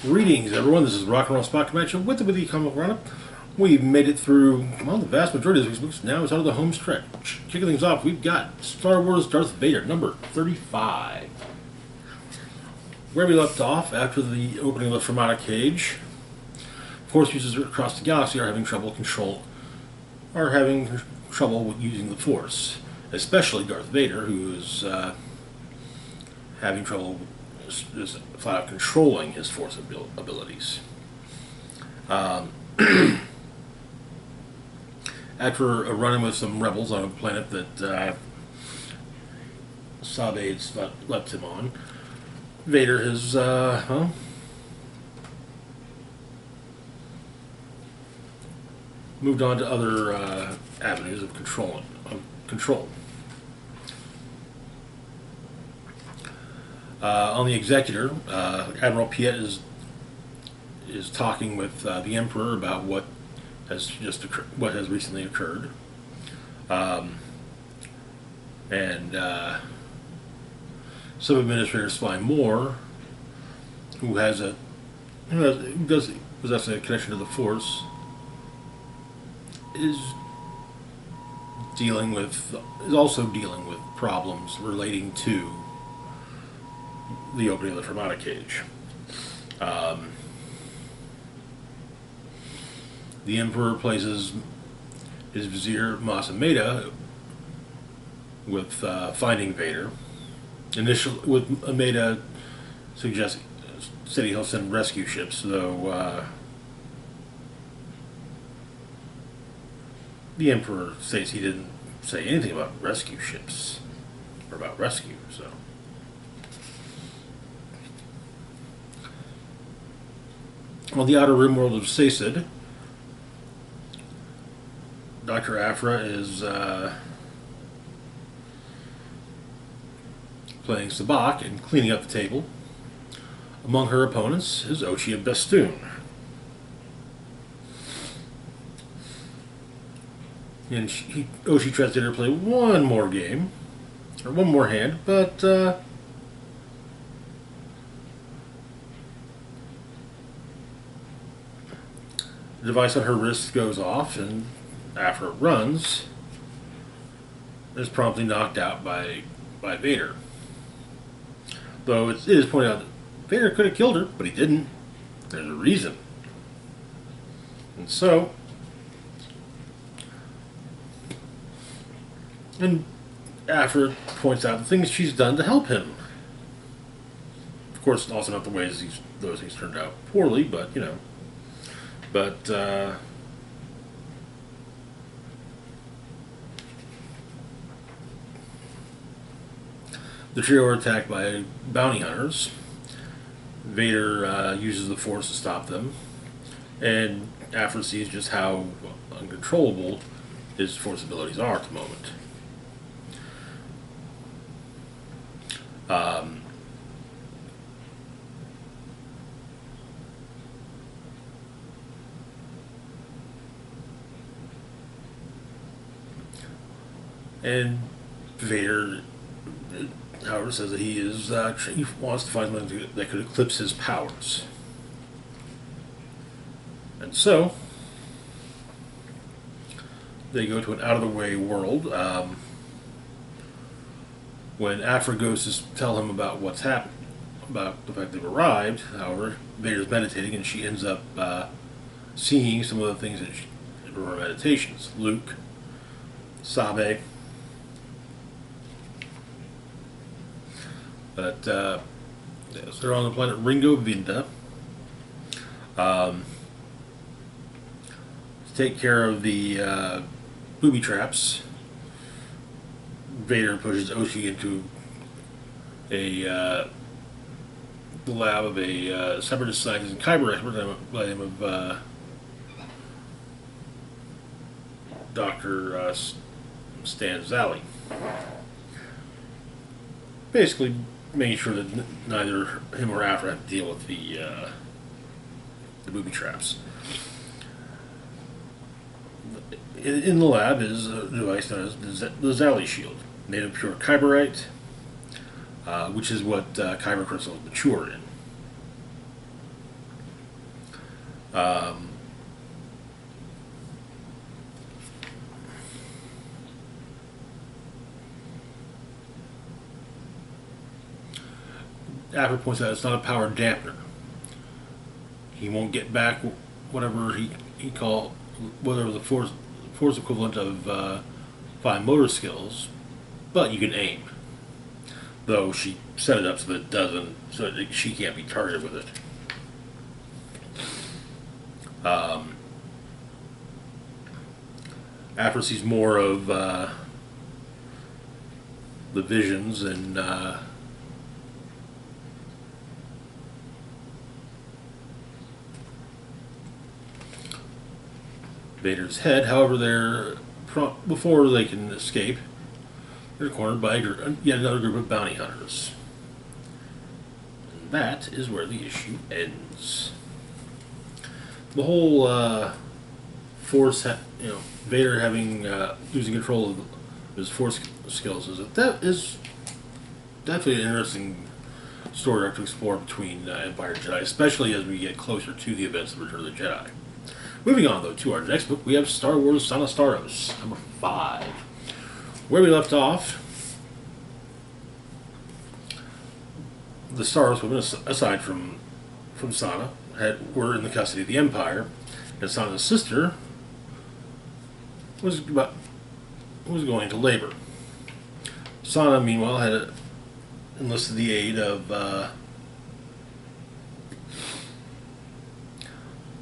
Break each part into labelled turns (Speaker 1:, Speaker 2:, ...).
Speaker 1: Greetings, everyone. This is Rock and Roll Spot Convention with the Witty Comic Roundup. We've made it through, well, the vast majority of these books. Now it's out of the home stretch. Kicking things off, we've got Star Wars Darth Vader, number 35. Where we left off after the opening of the Fermata cage, Force users across the galaxy are having trouble with using the Force, especially Darth Vader, who is having trouble is flat out controlling his Force abilities. After a run-in with some rebels on a planet that Sabe had left him on, Vader has moved on to other avenues of control. On the Executor, Admiral Piet is talking with the Emperor about what has recently occurred, and Sub Administrator Spy Moore, who does possess a connection to the Force, is also dealing with problems relating to the opening of the Fermata cage. The Emperor places his Vizier Masameda with finding Vader. With Ameda saying he'll send rescue ships, though the Emperor states he didn't say anything about rescue ships or about rescue. So. On the outer rim world of Saced, Dr. Aphra is playing Sabacc and cleaning up the table. Among her opponents is Ochi of Bestoon. And Ochi tries to interplay one more game, or one more hand, but the device on her wrist goes off, and after it runs, is promptly knocked out by Vader. Though it is pointed out that Vader could have killed her, but he didn't. There's a reason. And so, and Aphra points out the things she's done to help him. Of course, also not the ways those things turned out poorly, but you know. But the trio are attacked by bounty hunters. Vader uses the Force to stop them, and Aphra sees just how uncontrollable his Force abilities are at the moment. And Vader, however, says that he wants to find something that could eclipse his powers. And so, they go to an out-of-the-way world. When Aphra goes to tell him about what's happened, about the fact they've arrived, however, Vader's meditating, and she ends up seeing some of the things that were her meditations. Luke, Sabe. But so they're on the planet Ringo Vinda to take care of the booby traps. Vader pushes Ochi into the lab of a separatist scientist and kyber expert by the name of Dr. Stan Zally. Basically, making sure that neither him or Aphra have to deal with the booby traps. In the lab is a device known as the Zally Shield, made of pure kyberite, which is what kyber crystals mature in. Um, After points out it's not a power dampener. He won't get back whatever he call whatever the force equivalent of fine motor skills, but you can aim. Though she set it up so that it doesn't, so that she can't be targeted with it. After sees more of the visions and Vader's head. However, before they can escape, they're cornered by yet another group of bounty hunters. And that is where the issue ends. The whole force, Vader having losing control of his force skills that is definitely an interesting story arc to explore between Empire and Jedi, especially as we get closer to the events of Return of the Jedi. Moving on, though, to our next book, we have Star Wars Son of Starros, number 5. Where we left off, the Starros women, aside from Sana, were in the custody of the Empire, and Sana's sister was going into labor. Sana, meanwhile, had enlisted the aid of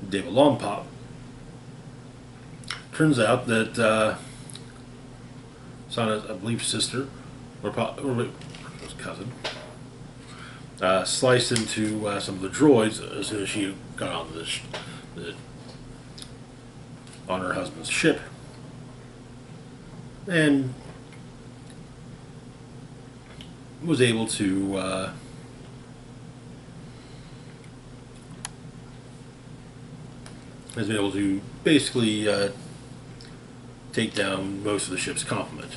Speaker 1: David Longpop. Turns out that Sana's, I believe, sister, or cousin, sliced into some of the droids as soon as she got on her husband's ship, and was able to basically take down most of the ship's complement.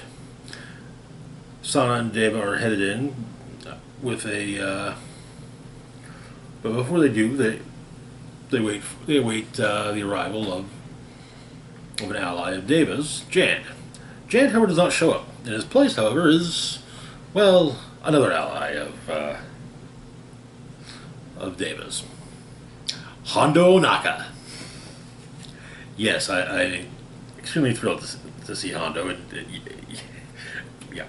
Speaker 1: Sana and Deva are headed in with a, but before they do, they await the arrival of an ally of Deva's, Jan. Jan, however, does not show up. In his place, however, is, well, another ally of Deva's, Hondo Ohnaka. Yes, I extremely thrilled to see Hondo. Yeah.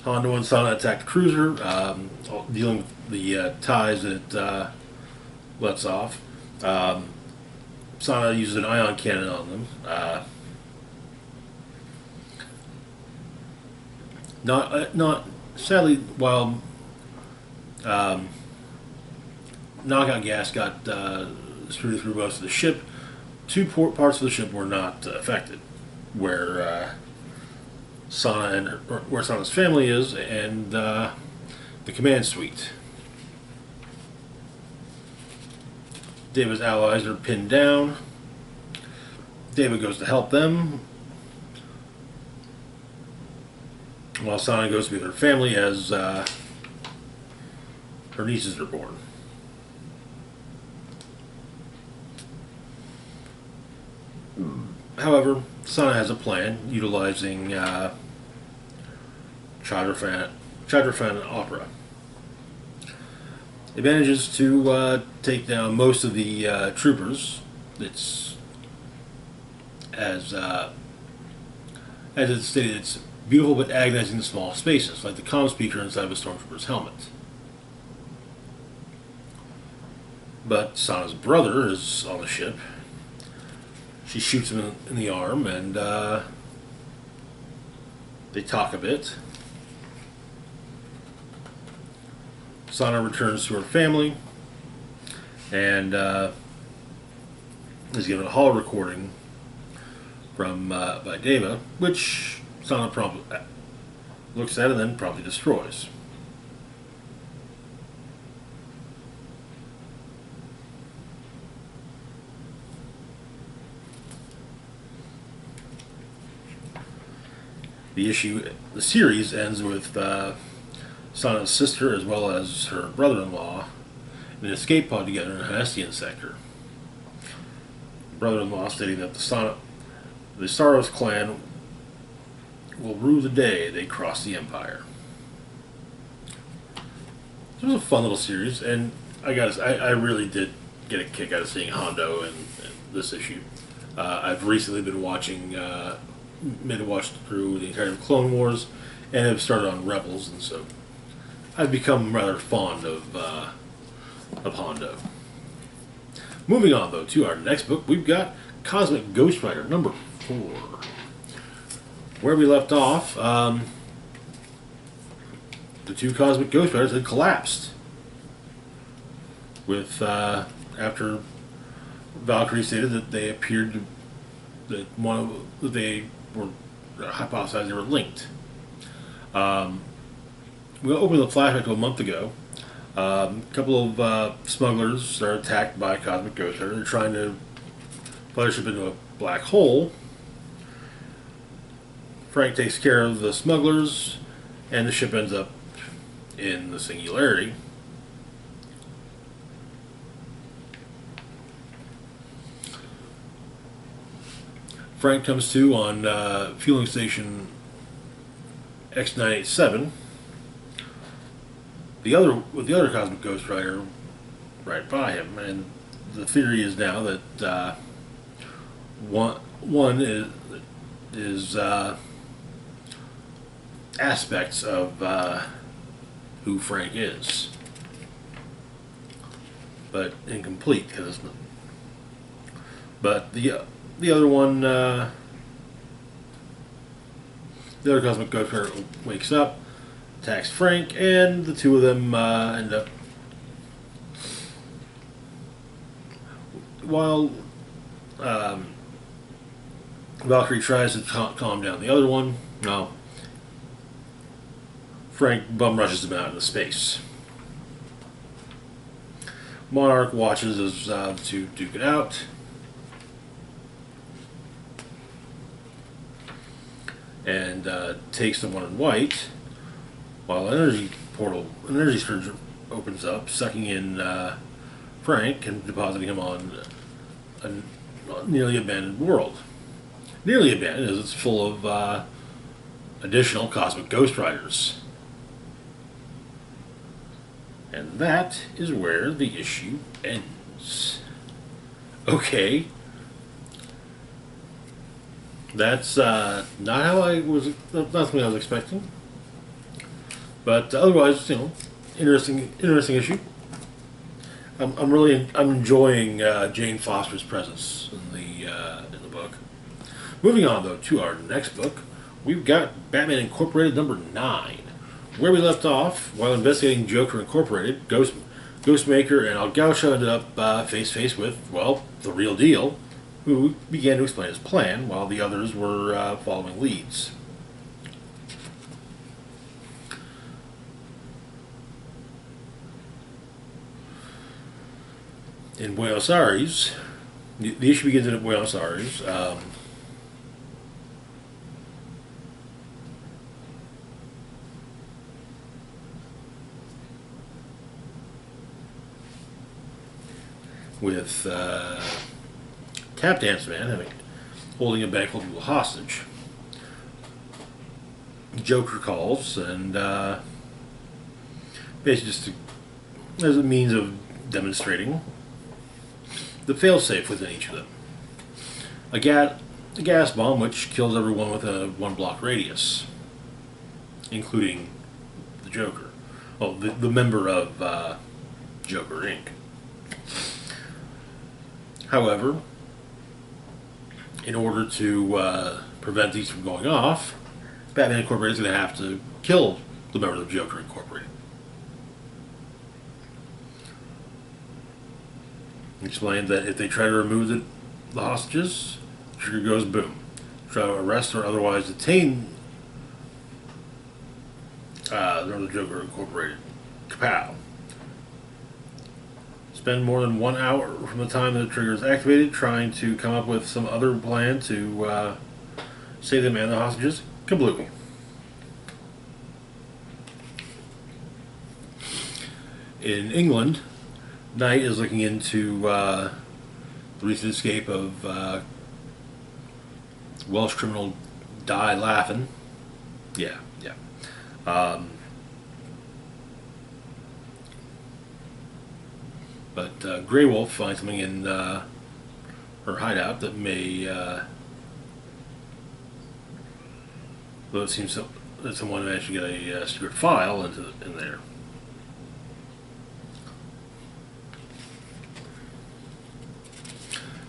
Speaker 1: Hondo and Sana attack the cruiser, dealing with the ties that it lets off. Sana uses an ion cannon on them. Not sadly, while knockout gas got through most of the ship, two parts of the ship were not affected, where where Sana's family is, and the command suite. Deva's allies are pinned down. Deva goes to help them, while Sana goes to be with her family as her nieces are born. However, Sana has a plan utilizing Chadrafan Opera. It manages to take down most of the troopers. It's as it's stated, it's beautiful but agonizing in small spaces, like the comm speaker inside of a stormtrooper's helmet. But Sana's brother is on the ship. She shoots him in the arm, and they talk a bit. Sana returns to her family and is given a holo recording from by Deva, which Sana promptly looks at and then promptly destroys. The series ends with Sonna's sister, as well as her brother-in-law, in an escape pod together in the Hestian sector. The brother-in-law stating that the Starros clan will rue the day they cross the Empire. It was a fun little series, and I really did get a kick out of seeing Hondo in this issue. I've recently been watching, made a watch through the entire Clone Wars, and have started on Rebels, and so I've become rather fond of Hondo. Moving on, though, to our next book, we've got Cosmic Ghost Rider number 4. Where we left off, the two Cosmic Ghost Riders had collapsed. With after Valkyrie stated that they appeared to that they were hypothesized they were linked. We'll open the flashback to a month ago. A couple of smugglers are attacked by Cosmic Ghost Rider. They're trying to fly their ship into a black hole. Frank takes care of the smugglers, and the ship ends up in the Singularity. Frank comes to on fueling station X987. With the other Cosmic Ghost Rider right by him, and the theory is now that one is aspects of who Frank is, but incomplete because. But the other one, the other Cosmic Ghost Rider wakes up, attacks Frank, and the two of them end up. While Valkyrie tries to calm down the other one, no. Frank bum rushes him out into space. Monarch watches as the two duke it out. And takes the one in white, while energy surge opens up, sucking in Frank and depositing him on a nearly abandoned world. Nearly abandoned as it's full of additional Cosmic Ghost Riders. And that is where the issue ends. Okay. That's not how not something I was expecting. But otherwise, interesting issue. I'm enjoying Jane Foster's presence in the book. Moving on though to our next book, we've got Batman Incorporated number 9. Where we left off, while investigating Joker Incorporated, Ghostmaker and Al Gaucho ended up face to face with, well, the real deal, who began to explain his plan while the others were following leads. In Buenos Aires, the issue begins in Buenos Aires. With Tap Dance Man holding a bank full of people hostage. Joker calls and basically just as a means of demonstrating the failsafe within each of them. A gas bomb which kills everyone within a 1-block radius, including the Joker. Oh, the member of Joker Inc. However, in order to prevent these from going off, Batman Incorporated is going to have to kill the members of Joker Incorporated. He explained that if they try to remove the hostages, trigger goes boom. Try to arrest or otherwise detain the members of Joker Incorporated, kapow. Spend more than 1 hour from the time the trigger is activated trying to come up with some other plan to save them and the hostages. Kablooey. In England, Knight is looking into the recent escape of Welsh criminal Die Laughing. Yeah, yeah. But Grey Wolf finds something in her hideout that may, though it seems that someone managed to get a secret file in there.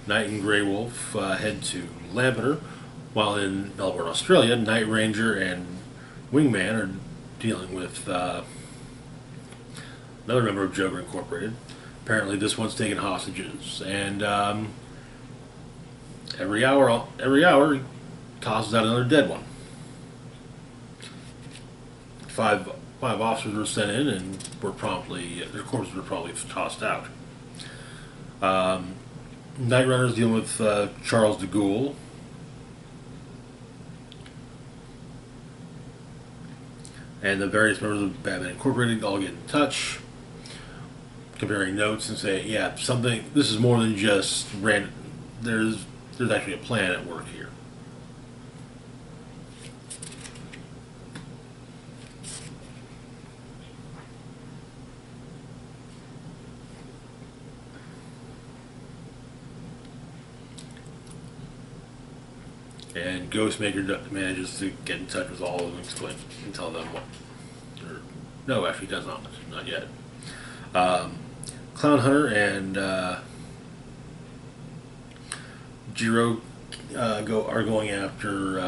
Speaker 1: Knight and Grey Wolf head to Lampeter, while in Melbourne, Australia, Night Ranger and Wingman are dealing with another member of Joker Incorporated. Apparently, this one's taking hostages, and every hour he tosses out another dead one. Five officers were sent in, and their corpses were probably tossed out. Night Runner's dealing with Charles de Gaulle. And the various members of Batman Incorporated all get in touch, comparing notes and say, yeah, this is more than just random. There's actually a plan at work here. And Ghostmaker manages to get in touch with all of them and tell them what. No, actually, he does not. Not yet. Clown Hunter and Jiro are going after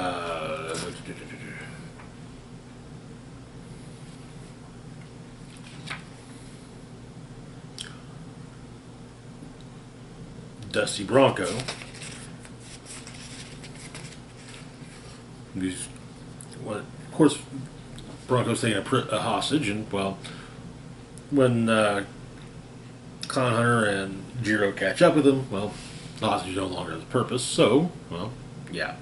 Speaker 1: Dusty Bronco. Of course, Bronco's taking a hostage, and well, when Clown Hunter and Jiro catch up with him, well, the hostage no longer has a purpose. So, well, yeah.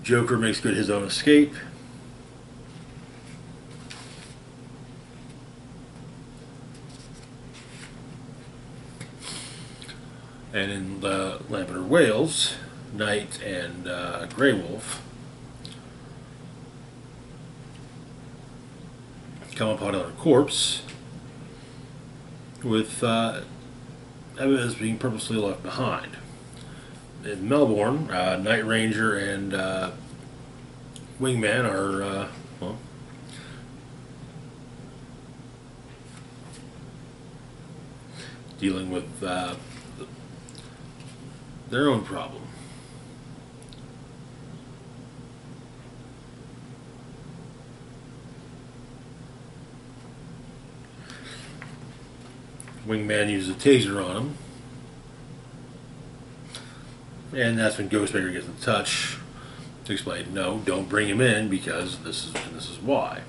Speaker 1: Joker makes good his own escape. And in Lampeter, Wales, Knight and Grey Wolf come upon another corpse with evidence being purposely left behind. In Melbourne, Night Ranger and Wingman are, dealing with their own problem. Wingman uses a taser on him, and that's when Ghostmaker gets in touch to explain, no, don't bring him in because this is why.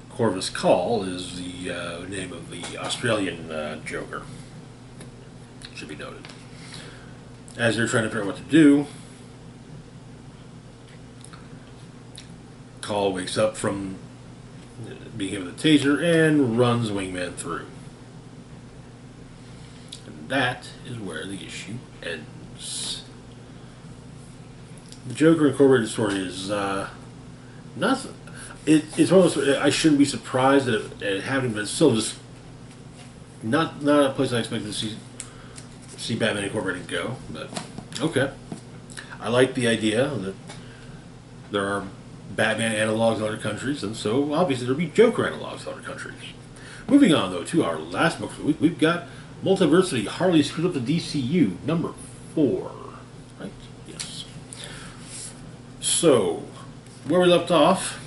Speaker 1: Corvus Call is the name of the Australian Joker. Should be noted. As they're trying to figure out what to do, Call wakes up from being hit with a taser and runs Wingman through. And that is where the issue ends. The Joker Incorporated story is not. It's one of those. I shouldn't be surprised at it happening, but it's still just not a place I expected to see Batman Incorporated go. But okay, I like the idea that there are Batman analogs in other countries, and so obviously there'll be Joker analogs in other countries. Moving on, though, to our last book for the week, we've got Multiversity, Harley Screwed Up the DCU, number 4. Right? Yes. So, where we left off,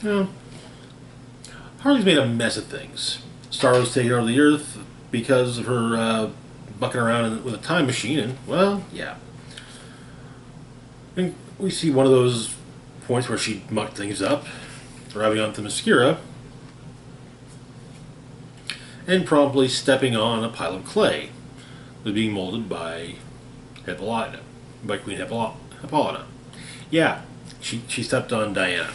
Speaker 1: Harley's made a mess of things. Starros taking over the Earth because of her bucking around with a time machine, and, well, yeah. And we see one of those points where she mucked things up, arriving on Themyscira, and promptly stepping on a pile of clay that was being molded by Queen Hippolyta. Yeah, she stepped on Diana.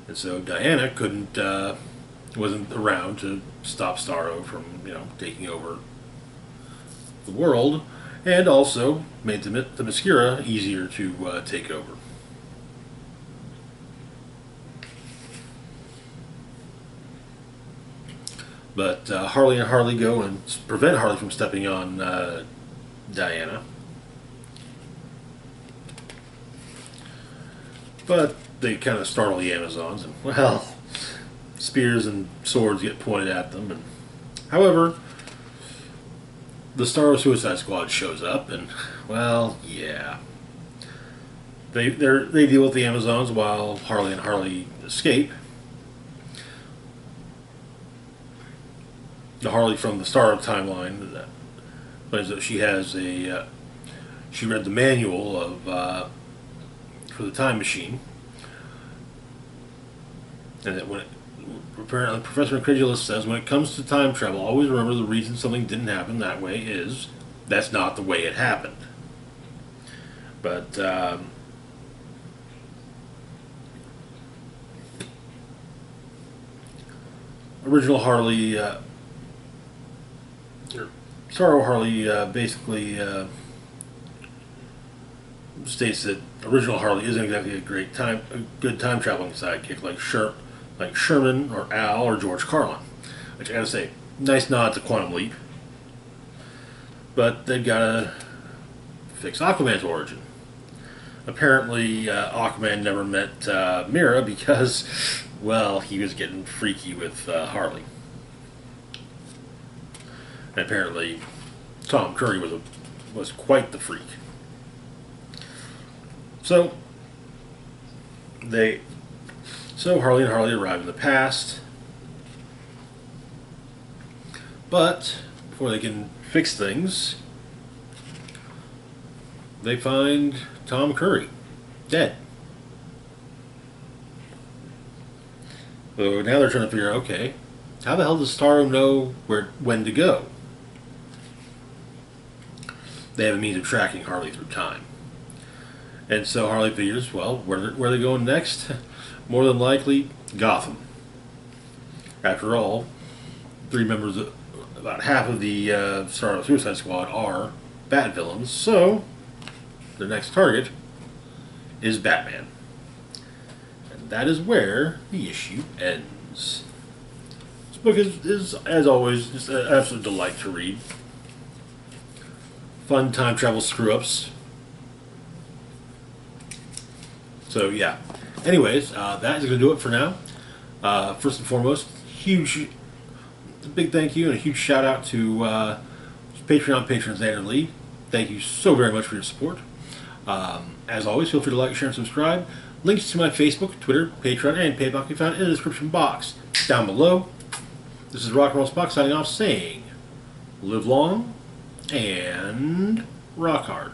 Speaker 1: And so Diana wasn't around to stop Starro from, taking over the world, and also made the Themyscira easier to take over. But Harley and Harley go and prevent Harley from stepping on Diana. But they kind of startle the Amazons, and, well, spears and swords get pointed at them. And however, the Starros Suicide Squad shows up, and, well, yeah. They deal with the Amazons while Harley and Harley escape. The Harley from the Starro timeline claims that she has she read the manual for the time machine, and that apparently Professor Incredulous says when it comes to time travel, always remember the reason something didn't happen that way is that's not the way it happened. But original Harley, Starro Harley basically states that original Harley isn't exactly a good time traveling sidekick like Sherman or Al or George Carlin. Which I gotta say, nice nod to Quantum Leap. But they've gotta fix Aquaman's origin. Apparently, Aquaman never met Mira because, well, he was getting freaky with Harley. And apparently, Tom Curry was quite the freak. So Harley and Harley arrive in the past, but before they can fix things, they find Tom Curry dead. So now they're trying to figure out, okay, how the hell does Starro know when to go? They have a means of tracking Harley through time. And so Harley figures, well, where are they going next? More than likely, Gotham. After all, about half of the Starro Suicide Squad are Bat villains, so their next target is Batman. And that is where the issue ends. This book is as always, just an absolute delight to read. Fun time travel screw-ups. So yeah. Anyways, that is going to do it for now. First and foremost, big thank you and a huge shout out to Patreon patrons and Lee. Thank you so very much for your support. As always, feel free to like, share, and subscribe. Links to my Facebook, Twitter, Patreon, and PayPal can be found in the description box down below. This is Rock and Roll Spock signing off, saying, live long and rock hard.